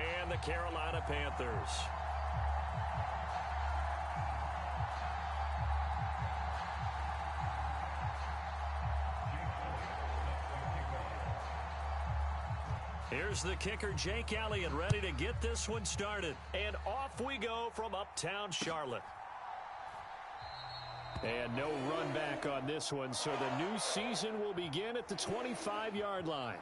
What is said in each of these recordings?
And the Carolina Panthers. Here's the kicker, Jake Elliott, ready to get this one started. And off we go from uptown Charlotte. And no run back on this one, so the new season will begin at the 25-yard line.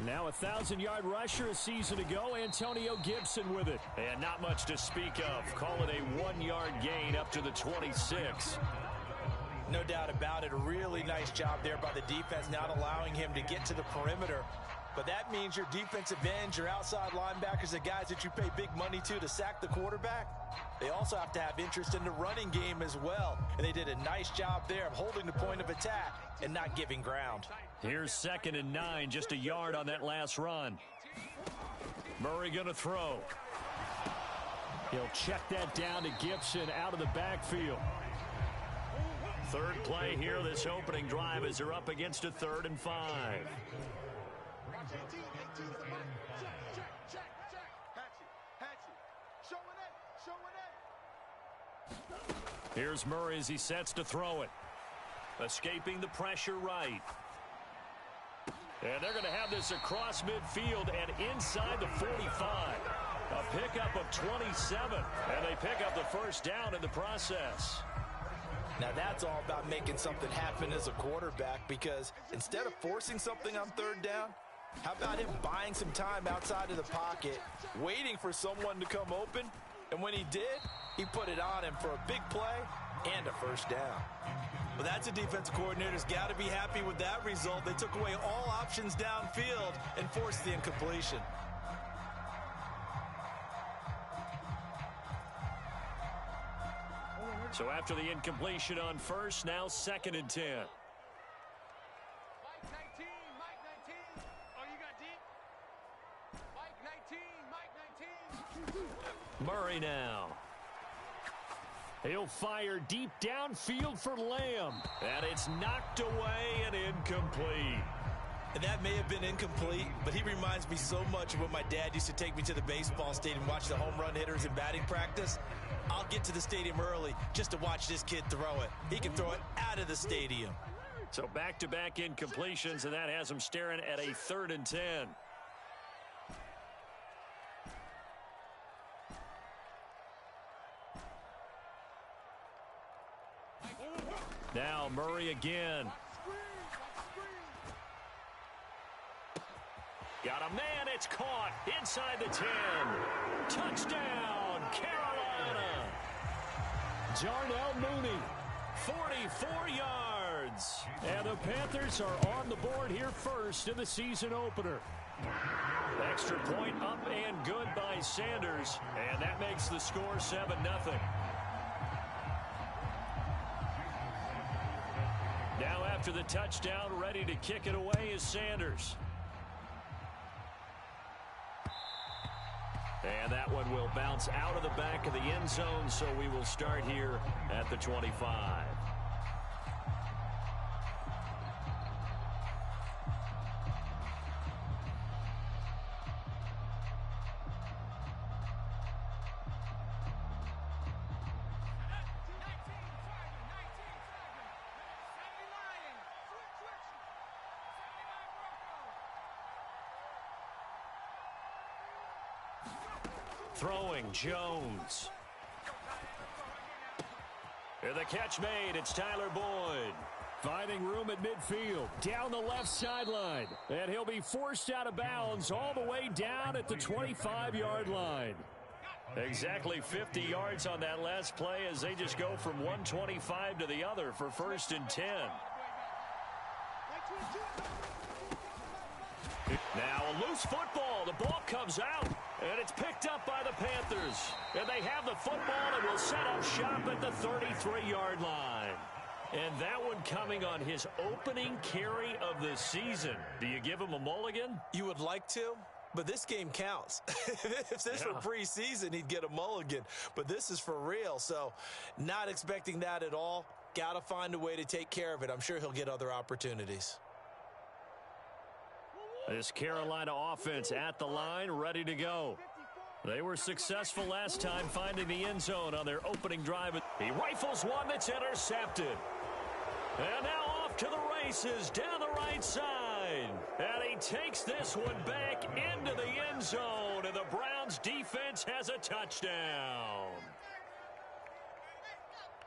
Now a 1,000-yard rusher a season ago, Antonio Gibson with it. And not much to speak of. Call it a 1-yard gain up to the 26. No doubt about it. A really nice job there by the defense, not allowing him to get to the perimeter. But that means your defensive ends, your outside linebackers, the guys that you pay big money to sack the quarterback, they also have to have interest in the running game as well. And they did a nice job there of holding the point of attack and not giving ground. Here's 2nd and 9, just a yard on that last run. Murray going to throw. He'll check that down to Gibson out of the backfield. Third play here, this opening drive, as they're up against a 3rd and 5. Here's Murray as he sets to throw it. Escaping the pressure right. And they're going to have this across midfield and inside the 45. A pickup of 27. And they pick up the first down in the process. Now that's all about making something happen as a quarterback, because instead of forcing something on 3rd down, how about him buying some time outside of the pocket, waiting for someone to come open, and when he did, he put it on him for a big play and a first down. Well, that's a defensive coordinator's got to be happy with that result. They took away all options downfield and forced the incompletion. So after the incompletion on first, now 2nd and 10. Mike 19, Mike 19. Oh, you got deep? Mike 19, Mike 19. Murray now. He'll fire deep downfield for Lamb. And it's knocked away and incomplete. And that may have been incomplete, but he reminds me so much of when my dad used to take me to the baseball stadium and watch the home run hitters in batting practice. I'll get to the stadium early just to watch this kid throw it. He can throw it out of the stadium. So back-to-back incompletions, and that has him staring at a 3rd and 10. Now Murray again. Got a man, it's caught inside the 10. Touchdown, Carolina. Darnell Mooney, 44 yards. And the Panthers are on the board here first in the season opener. Extra point up and good by Sanders. And that makes the score 7-0. Now after the touchdown, ready to kick it away is Sanders. And that one will bounce out of the back of the end zone, so we will start here at the 25. Throwing, Jones. And the catch made. It's Tyler Boyd. Finding room at midfield. Down the left sideline. And he'll be forced out of bounds all the way down at the 25-yard line. Exactly 50 yards on that last play as they just go from 125 to the other for 1st and 10. Now a loose football. The ball comes out. And it's picked up by the Panthers. And they have the football and will set up shop at the 33-yard line. And that one coming on his opening carry of the season. Do you give him a mulligan? You would like to, but this game counts. If this were preseason, he'd get a mulligan. But this is for real, so not expecting that at all. Got to find a way to take care of it. I'm sure he'll get other opportunities. This Carolina offense at the line, ready to go. They were successful last time finding the end zone on their opening drive. He rifles one that's intercepted. And now off to the races down the right side. And he takes this one back into the end zone. And the Browns defense has a touchdown.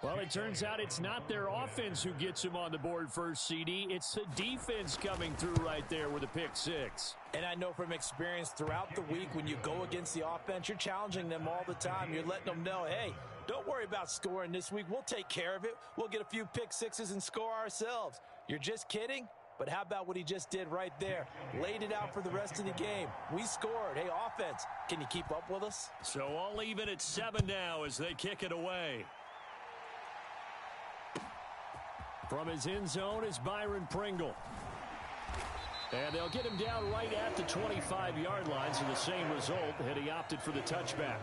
Well, it turns out it's not their offense who gets him on the board first, CD. It's the defense coming through right there with a pick six. And I know from experience throughout the week when you go against the offense, you're challenging them all the time. You're letting them know, hey, don't worry about scoring this week. We'll take care of it. We'll get a few pick sixes and score ourselves. You're just kidding? But how about what he just did right there? Laid it out for the rest of the game. We scored. Hey, offense, can you keep up with us? So all even at 7 now as they kick it away. From his end zone is Byron Pringle. And they'll get him down right at the 25-yard line, so the same result had he opted for the touchback.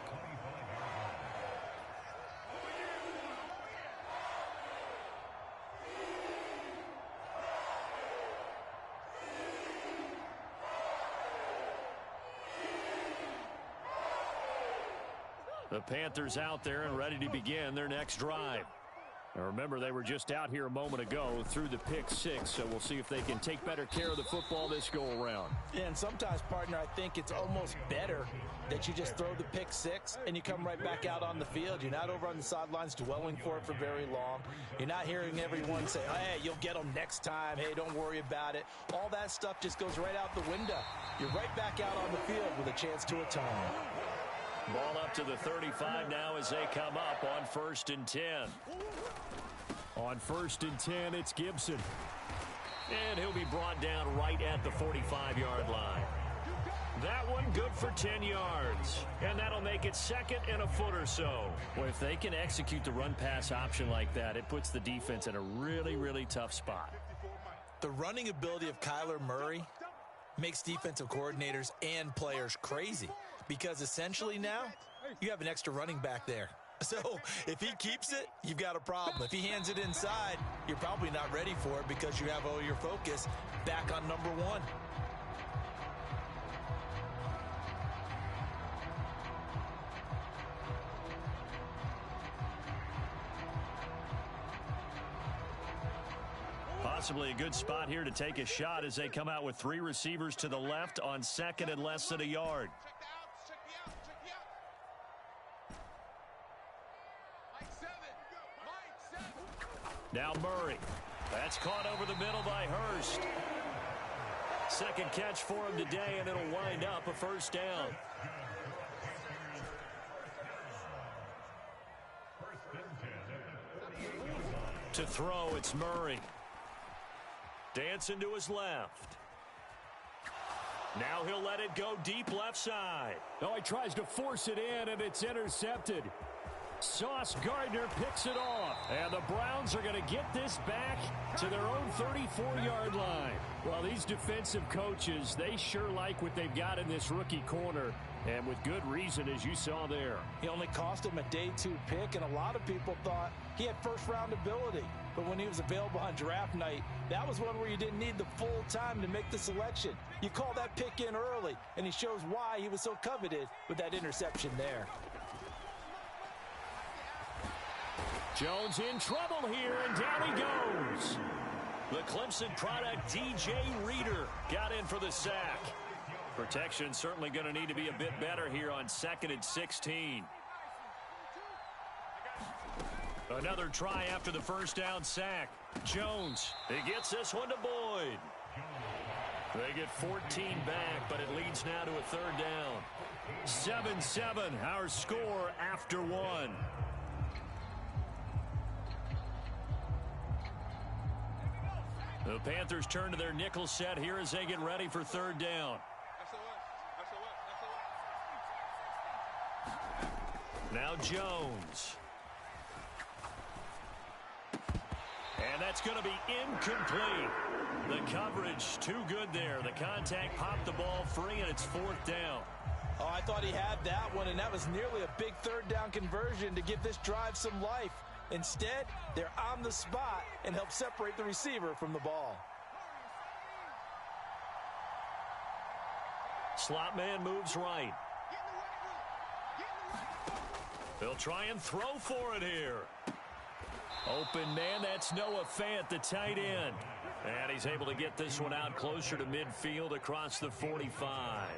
The Panthers out there and ready to begin their next drive. Now remember, they were just out here a moment ago through the pick six, so we'll see if they can take better care of the football this go-around. Yeah, and sometimes, partner, I think it's almost better that you just throw the pick six and you come right back out on the field. You're not over on the sidelines dwelling for it for very long. You're not hearing everyone say, hey, you'll get them next time. Hey, don't worry about it. All that stuff just goes right out the window. You're right back out on the field with a chance to atone. Ball up to the 35 now as they come up on 1st and 10. On 1st and 10, it's Gibson. And he'll be brought down right at the 45-yard line. That one good for 10 yards. And that'll make it 2nd and a foot or so. Well, if they can execute the run-pass option like that, it puts the defense in a really, really tough spot. The running ability of Kyler Murray makes defensive coordinators and players crazy. Because essentially now, you have an extra running back there. So if he keeps it, you've got a problem. If he hands it inside, you're probably not ready for it because you have all your focus back on number one. Possibly a good spot here to take a shot as they come out with 3 receivers to the left on 2nd and less than a yard. Now Murray. That's caught over the middle by Hurst. 2nd catch for him today, and it'll wind up a 1st down. To throw, it's Murray. Dancing to his left. Now he'll let it go deep left side. Oh, he tries to force it in, and it's intercepted. Sauce Gardner picks it off. And the Browns are going to get this back to their own 34-yard line. Well, these defensive coaches, they sure like what they've got in this rookie corner. And with good reason, as you saw there. He only cost him a day 2 pick, and a lot of people thought he had first-round ability. But when he was available on draft night, that was one where you didn't need the full time to make the selection. You call that pick in early, and he shows why he was so coveted with that interception there. Jones in trouble here, and down he goes. The Clemson product, DJ Reader, got in for the sack. Protection certainly going to need to be a bit better here on 2nd and 16. Another try after the 1st down sack. Jones, he gets this one to Boyd. They get 14 back, but it leads now to a 3rd down. 7-7, our score after 1. The Panthers turn to their nickel set here as they get ready for 3rd down. Now Jones. And that's going to be incomplete. The coverage too good there. The contact popped the ball free, and it's 4th down. Oh, I thought he had that one, and that was nearly a big 3rd down conversion to give this drive some life. Instead, they're on the spot and help separate the receiver from the ball. Slot man moves right. They'll try and throw for it here. Open man, that's Noah Fant, the tight end. And he's able to get this one out closer to midfield across the 45.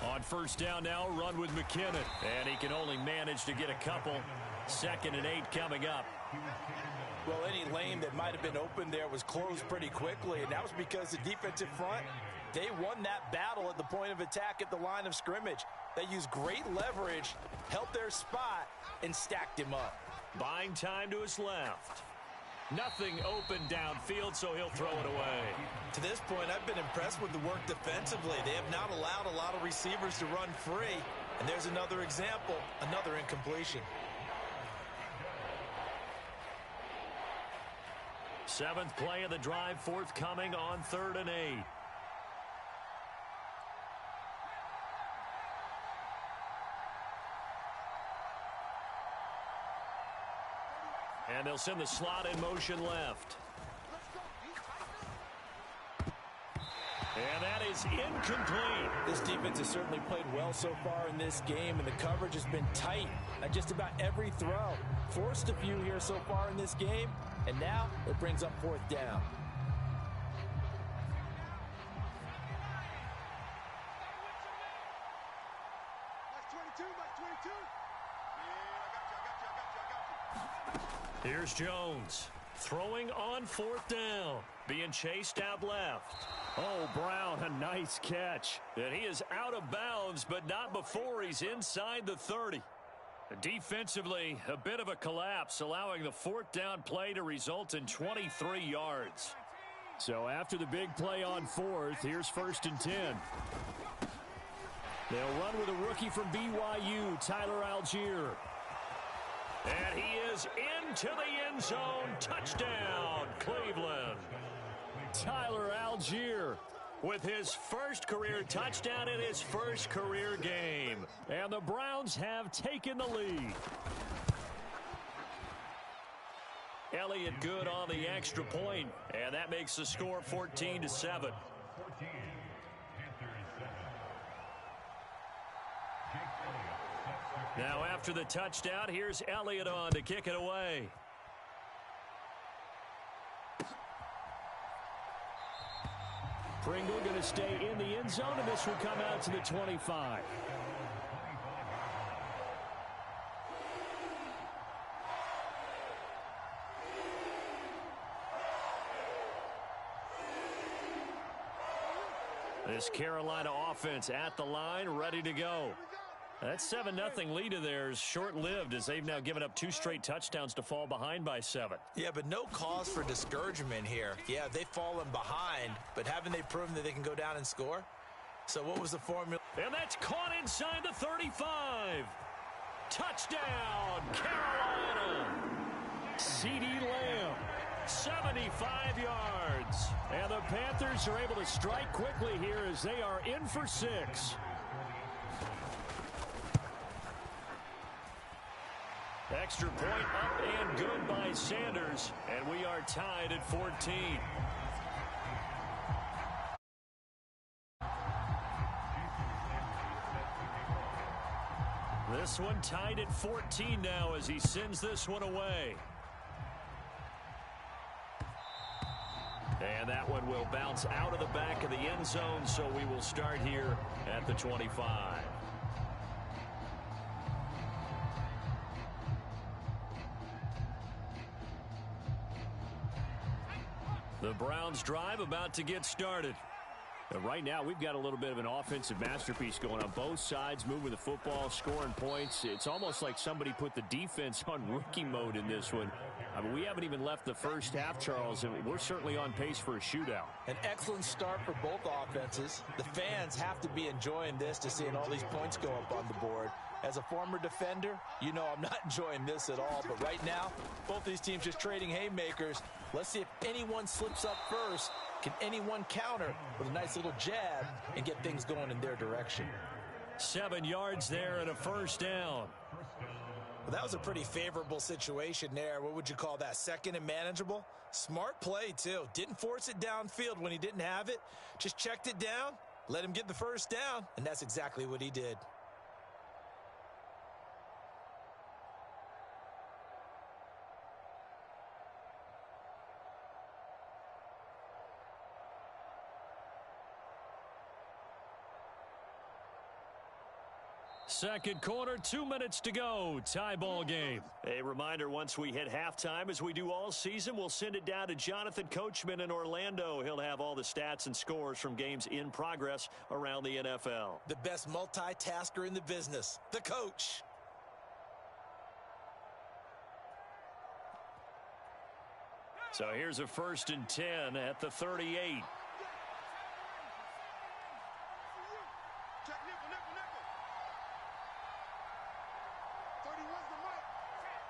On 1st down now, run with McKinnon. And he can only manage to get a couple. 2nd and 8 coming up. Well, any lane that might have been open there was closed pretty quickly, and that was because the defensive front, they won that battle at the point of attack at the line of scrimmage. They used great leverage, held their spot, and stacked him up. Buying time to his left. Nothing open downfield, so he'll throw it away. To this point, I've been impressed with the work defensively. They have not allowed a lot of receivers to run free, and there's another example, another incompletion. 7th play of the drive forthcoming on 3rd and 8. And they'll send the slot in motion left. And that is incomplete. This defense has certainly played well so far in this game, and the coverage has been tight on just about every throw. Forced a few here so far in this game, and now it brings up 4th down. Here's Jones. Throwing on 4th down. Being chased out left. Oh, Brown, a nice catch. And he is out of bounds, but not before he's inside the 30. Defensively, a bit of a collapse, allowing the 4th down play to result in 23 yards. So after the big play on 4th, here's 1st and 10. They'll run with a rookie from BYU, Tyler Algier. And he is into the end zone. Touchdown, Cleveland. Tyler Algier with his first career touchdown in his first career game. And the Browns have taken the lead. Elliott good on the extra point, and that makes the score 14-7. Now after the touchdown, here's Elliott on to kick it away. Pringle going to stay in the end zone, and this will come out to the 25. This Carolina offense at the line, ready to go. That 7-0 lead of theirs short-lived as they've now given up 2 straight touchdowns to fall behind by 7. Yeah, but no cause for discouragement here. Yeah, they've fallen behind, but haven't they proven that they can go down and score? So what was the formula? And that's caught inside the 35. Touchdown, Carolina. CeeDee Lamb, 75 yards. And the Panthers are able to strike quickly here as they are in for 6. Extra point up and good by Sanders, and we are tied at 14. This one tied at 14 now as he sends this one away. And that one will bounce out of the back of the end zone, so we will start here at the 25. The Browns drive about to get started. Right now, we've got a little bit of an offensive masterpiece going on both sides, moving the football, scoring points. It's almost like somebody put the defense on rookie mode in this one. I mean, we haven't even left the first half, Charles, and we're certainly on pace for a shootout. An excellent start for both offenses. The fans have to be enjoying this to seeing all these points go up on the board. As a former defender, you know I'm not enjoying this at all. But right now, both these teams just trading haymakers. Let's see if anyone slips up first. Can anyone counter with a nice little jab and get things going in their direction? 7 yards there and a first down. Well, that was a pretty favorable situation there. What would you call that? Second and manageable? Smart play, too. Didn't force it downfield when he didn't have it. Just checked it down, let him get the first down, and that's exactly what he did. Second quarter, 2 minutes to go. Tie ball game. A reminder, once we hit halftime, as we do all season, we'll send it down to Jonathan Coachman in Orlando. He'll have all the stats and scores from games in progress around the NFL. The best multitasker in the business, the coach. So here's a 1st and 10 at the 38.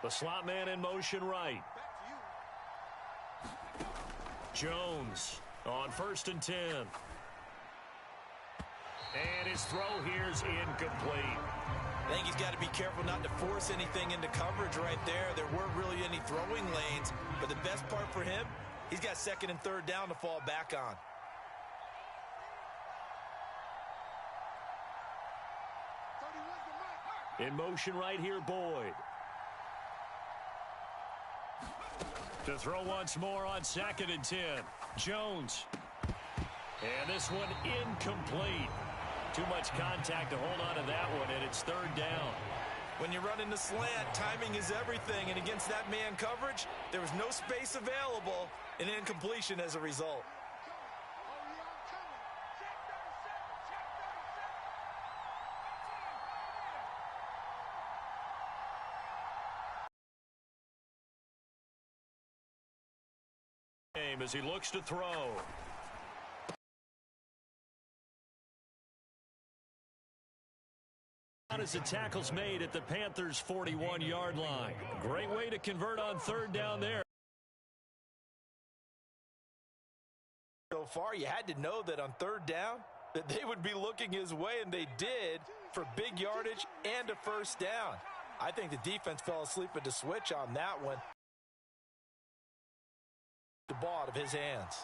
The slot man in motion right. Jones on 1st and 10. And his throw here's incomplete. I think he's got to be careful not to force anything into coverage right there. There weren't really any throwing lanes. But the best part for him, he's got 2nd and 3rd down to fall back on. In motion right here, Boyd. To throw once more on 2nd and 10. Jones. And this one incomplete. Too much contact to hold on to that one, and it's 3rd down. When you're running the slant, timing is everything, and against that man coverage, there was no space available, and incompletion as a result. As he looks to throw. As the tackle's made at the Panthers' 41-yard line. Great way to convert on 3rd down there. So far, you had to know that on 3rd down, that they would be looking his way, and they did, for big yardage and a first down. I think the defense fell asleep at the switch on that one. The ball out of his hands.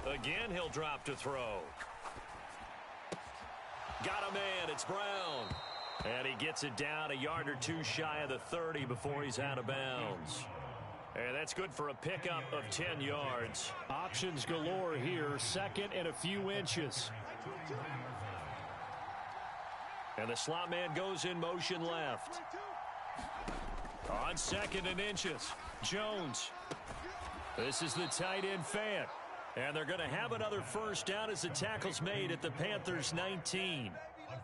Again, he'll drop to throw. Got a man. It's Brown. And he gets it down a yard or two shy of the 30 before he's out of bounds. And that's good for a pickup of 10 yards. Options galore here. 2nd and a few inches. And the slot man goes in motion left. On 2nd and inches, Jones. This is the tight end Fant. And they're going to have another first down as the tackle's made at the Panthers' 19.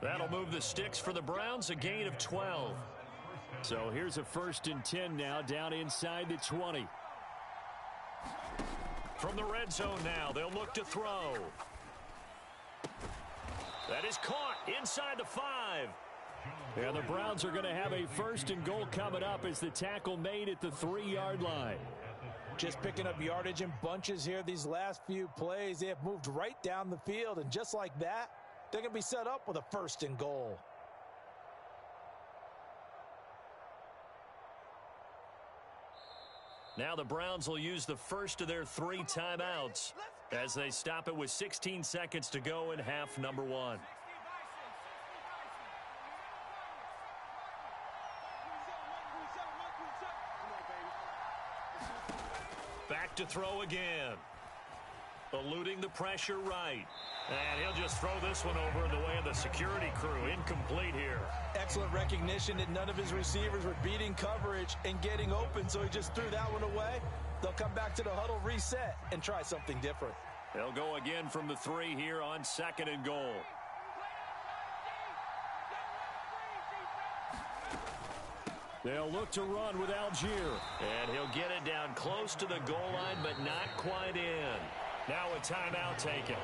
That'll move the sticks for the Browns, a gain of 12. So here's a 1st and 10 now, down inside the 20. From the red zone now, they'll look to throw. That is caught inside the 5. And the Browns are going to have a 1st and goal coming up as the tackle made at the 3-yard line. Just picking up yardage in bunches here these last few plays. They have moved right down the field, and just like that, they're going to be set up with a 1st and goal. Now the Browns will use the first of their 3 timeouts as they stop it with 16 seconds to go in half number 1. Back to throw again. Eluding the pressure right. And he'll just throw this one over in the way of the security crew. Incomplete here. Excellent recognition that none of his receivers were beating coverage and getting open, so he just threw that one away. they'll come back to the huddle, reset, and try something different. They'll go again from the 3 here on 2nd and goal. They'll look to run with Algier. And he'll get it down close to the goal line, but not quite in. Now a timeout taken.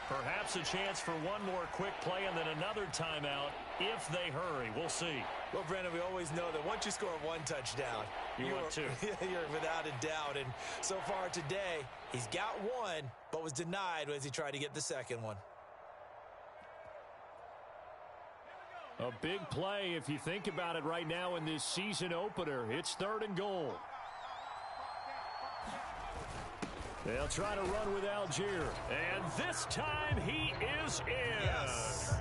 Perhaps a chance for one more quick play and then another timeout if they hurry. We'll see. Well, Brandon, we always know that once you score 1 touchdown, you want 2. You're without a doubt. And so far today, he's got 1, but was denied as he tried to get the second one. A big play if you think about it right now in this season opener. It's 3rd and goal. They'll try to run with Algier. And this time he is in. Yes.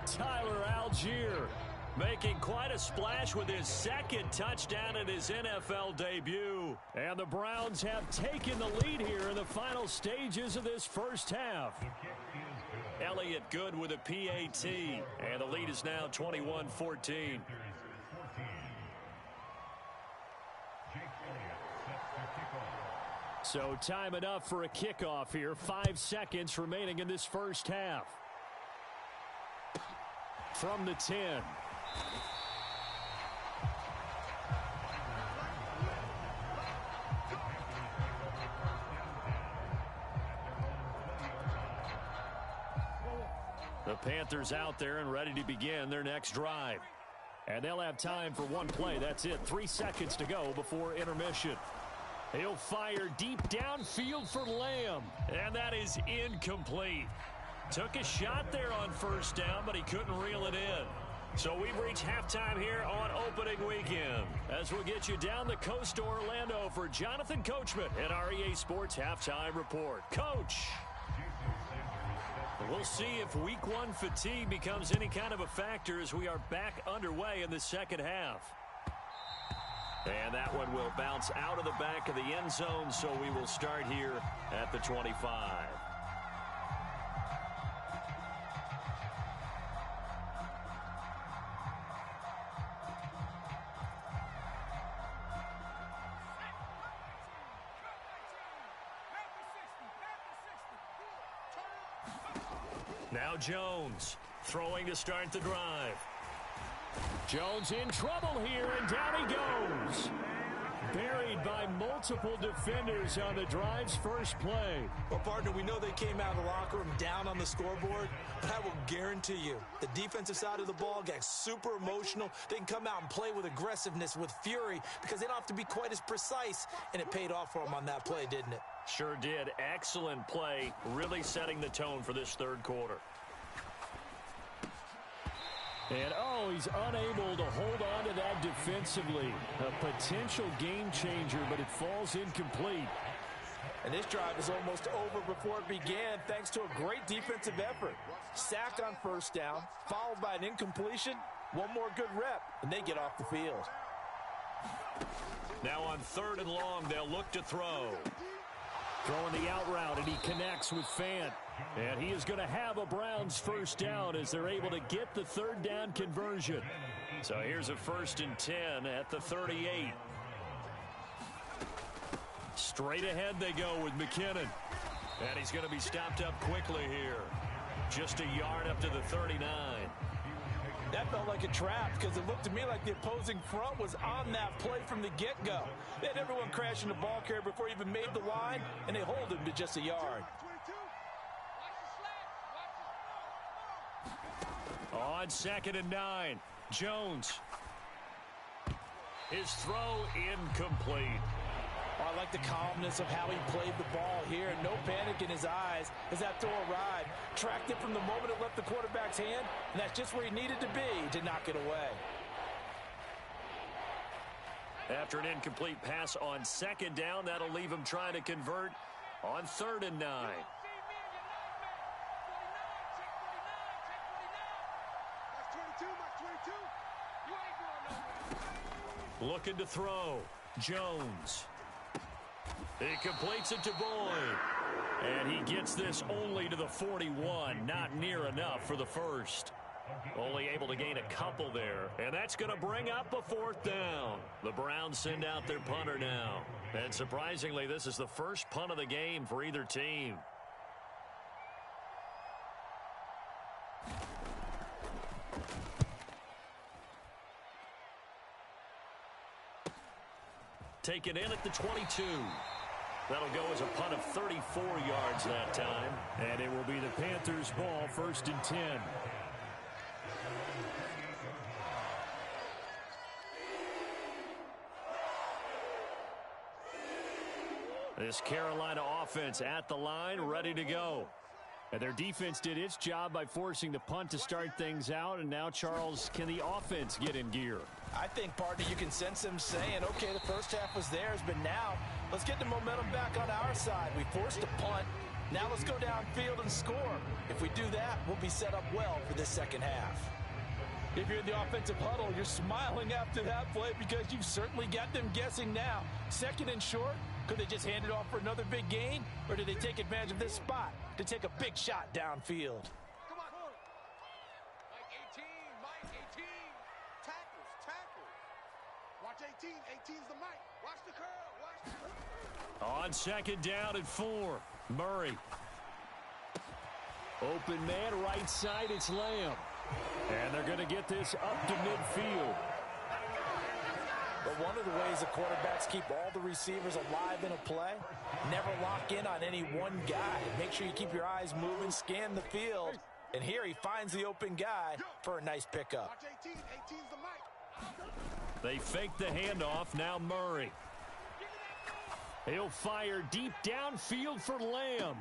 Tyler Algier making quite a splash with his 2nd touchdown in his NFL debut. And the Browns have taken the lead here in the final stages of this first half. Elliott good with a PAT. And the lead is now 21-14. So time enough for a kickoff here. 5 seconds remaining in this first half. From the 10. The Panthers out there and ready to begin their next drive. And they'll have time for one play. That's it. 3 seconds to go before intermission. He'll fire deep downfield for Lamb. And that is incomplete. Took a shot there on first down, but he couldn't reel it in. So we've reached halftime here on opening weekend. As we'll get you down the coast to Orlando for Jonathan Coachman at our EA Sports Halftime Report. Coach. We'll see if week 1 fatigue becomes any kind of a factor as we are back underway in the second half. And that one will bounce out of the back of the end zone, so we will start here at the 25. Now Jones throwing to start the drive. Jones in trouble here, and down he goes. Buried by multiple defenders on the drive's first play. Well, partner, we know they came out of the locker room down on the scoreboard, but I will guarantee you the defensive side of the ball got super emotional. They can come out and play with aggressiveness, with fury, because they don't have to be quite as precise, and it paid off for them on that play, didn't it? Sure did. Excellent play, really setting the tone for this third quarter. And, he's unable to hold on to that defensively. A potential game changer, but it falls incomplete. And this drive is almost over before it began thanks to a great defensive effort. Sack on first down, followed by an incompletion. One more good rep, and they get off the field. Now on 3rd and long, they'll look to throw. Throwing the out route, and he connects with Fant. And he is going to have a Browns first down as they're able to get the 3rd down conversion. So here's a 1st and 10 at the 38. Straight ahead they go with McKinnon. And he's going to be stopped up quickly here. Just a yard up to the 39. That felt like a trap because it looked to me like the opposing front was on that play from the get-go. They had everyone crashing the ball carrier before he even made the line, and they hold him to just a yard. On 2nd and 9, Jones. His throw incomplete. I like the calmness of how he played the ball here. No panic in his eyes as that throw arrived. Tracked it from the moment it left the quarterback's hand, and that's just where he needed to be to knock it away. After an incomplete pass on 2nd down, that'll leave him trying to convert on 3rd and 9. Looking to throw. Jones. He completes it to Boyd. And he gets this only to the 41. Not near enough for the first. Only able to gain a couple there. And that's going to bring up a fourth down. The Browns send out their punter now. And surprisingly, this is the first punt of the game for either team. Taken in at the 22. That'll go as a punt of 34 yards that time. And it will be the Panthers' ball, 1st and 10. This Carolina offense at the line, ready to go. And their defense did its job by forcing the punt to start things out. And now, Charles, can the offense get in gear? I think, partner, you can sense them saying, okay, the first half was theirs, but now let's get the momentum back on our side. We forced a punt. Now let's go downfield and score. If we do that, we'll be set up well for this second half. If you're in the offensive huddle, you're smiling after that play because you've certainly got them guessing now. 2nd and short, could they just hand it off for another big gain? Or did they take advantage of this spot to take a big shot downfield? Come on. Mike 18, Mike 18. Tackles. Watch 18. 18's the Mike. Watch the curl. Watch the curl. On 2nd down and 4. Murray. Open man, right side, it's Lamb. And they're going to get this up to midfield. But one of the ways the quarterbacks keep all the receivers alive in a play, never lock in on any one guy. Make sure you keep your eyes moving, scan the field. And here he finds the open guy for a nice pickup. Watch 18. 18's the Mike. They fake the handoff. Now Murray. He'll fire deep downfield for Lamb.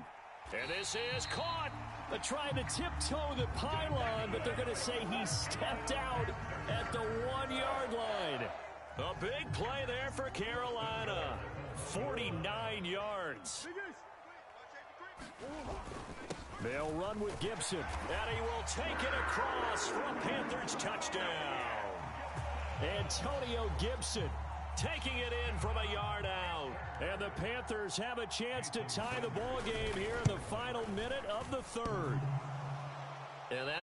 And this is caught. They're trying to tiptoe the pylon, but they're going to say he stepped out at the 1-yard line. A big play there for Carolina. 49 yards. They'll run with Gibson. And he will take it across for a Panthers touchdown. Antonio Gibson taking it in from a yard out. And the Panthers have a chance to tie the ball game here in the final minute of the 3rd. And that